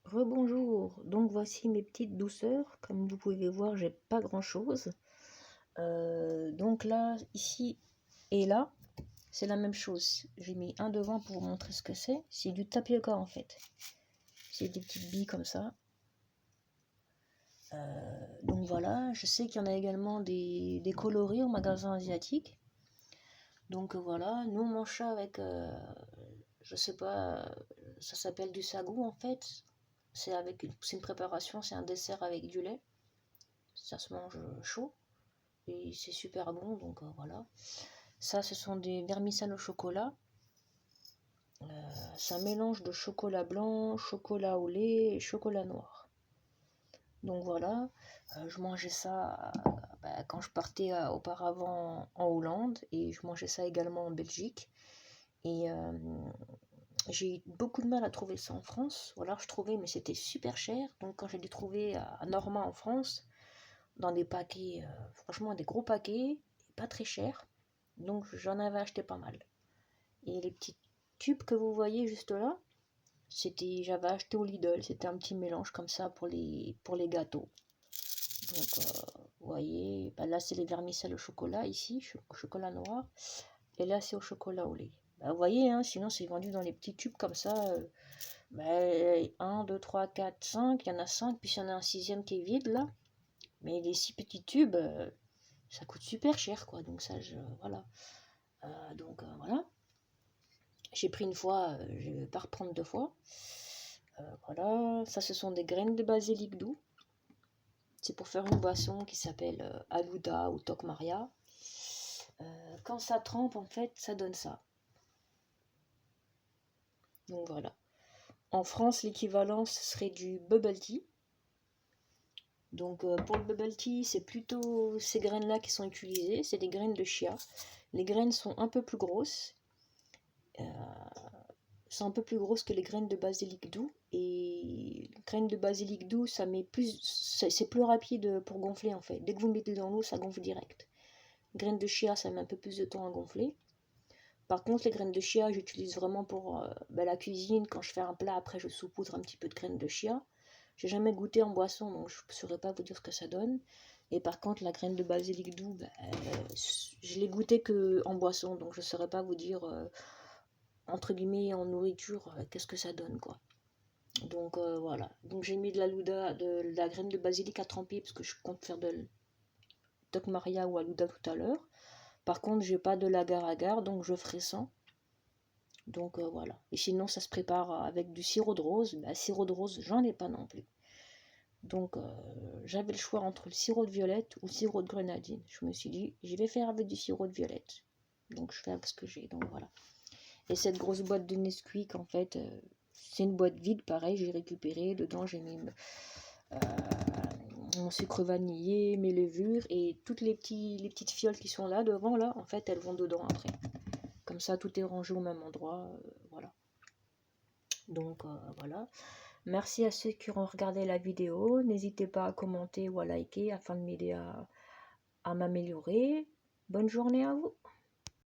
Rebonjour, donc voici mes petites douceurs. Comme vous pouvez voir, j'ai pas grand chose. Donc là, ici et là, c'est la même chose. J'ai mis un devant pour vous montrer ce que c'est. C'est du tapioca en fait. C'est des petites billes comme ça. Donc voilà, je sais qu'il y en a également des coloris au magasin asiatique. Donc voilà, nous on mange ça avec, je sais pas, ça s'appelle du sagou en fait. C'est une préparation, c'est un dessert avec du lait. Ça se mange chaud et c'est super bon, donc voilà. Ça, ce sont des vermicelles au chocolat. C'est un mélange de chocolat blanc, chocolat au lait et chocolat noir. Donc voilà, je mangeais ça quand je partais auparavant en Hollande et je mangeais ça également en Belgique. Et j'ai eu beaucoup de mal à trouver ça en France. Ou alors je trouvais, mais c'était super cher. Donc quand j'ai dû trouver à Norma en France, dans des paquets, franchement des gros paquets, pas très chers. Donc j'en avais acheté pas mal. Et les petits tubes que vous voyez juste là, j'avais acheté au Lidl, c'était un petit mélange comme ça pour les gâteaux. Donc vous voyez, là c'est les vermicelles au chocolat ici, chocolat noir, et là c'est au chocolat au lait. Vous voyez, hein, sinon c'est vendu dans les petits tubes comme ça. 1, 2, 3, 4, 5, il y en a 5, puis il y en a un sixième qui est vide là. Mais les 6 petits tubes, ça coûte super cher quoi. Donc ça, voilà. Voilà. J'ai pris une fois, je ne vais pas reprendre deux fois. Voilà, ça ce sont des graines de basilic doux. C'est pour faire une boisson qui s'appelle Alouda ou Toc Maria. Quand ça trempe, en fait, ça donne ça. Donc voilà. En France, l'équivalent, ce serait du bubble tea. Donc pour le bubble tea, c'est plutôt ces graines-là qui sont utilisées. C'est des graines de chia. Les graines sont un peu plus grosses. C'est un peu plus grosse que les graines de basilic doux. Et les graines de basilic doux, c'est plus rapide pour gonfler en fait. Dès que vous le mettez dans l'eau, ça gonfle direct. Les graines de chia, ça met un peu plus de temps à gonfler. Par contre, les graines de chia, j'utilise vraiment pour la cuisine. Quand je fais un plat, après je saupoudre un petit peu de graines de chia. J'ai jamais goûté en boisson, donc je ne saurais pas vous dire ce que ça donne. Et par contre, la graine de basilic doux, je l'ai goûté que en boisson, donc je ne saurais pas vous dire entre guillemets en nourriture qu'est-ce que ça donne quoi. Donc voilà. Donc j'ai mis de la graine de basilic à tremper parce que je compte faire de Doc Maria ou Alouda tout à l'heure. Par contre, j'ai pas de l'agar-agar, donc je ferai sans. Donc voilà. Et sinon, ça se prépare avec du sirop de rose. Sirop de rose, j'en ai pas non plus. Donc j'avais le choix entre le sirop de violette ou le sirop de grenadine. Je me suis dit, je vais faire avec du sirop de violette. Donc je fais avec ce que j'ai. Donc voilà. Et cette grosse boîte de Nesquik, en fait, c'est une boîte vide, pareil, j'ai récupéré. Dedans, j'ai mis mon sucre vanillé, mes levures et toutes les petites fioles qui sont là devant, là, en fait, elles vont dedans après. Comme ça, tout est rangé au même endroit. Voilà. Donc, voilà. Merci à ceux qui ont regardé la vidéo. N'hésitez pas à commenter ou à liker afin de m'aider à m'améliorer. Bonne journée à vous.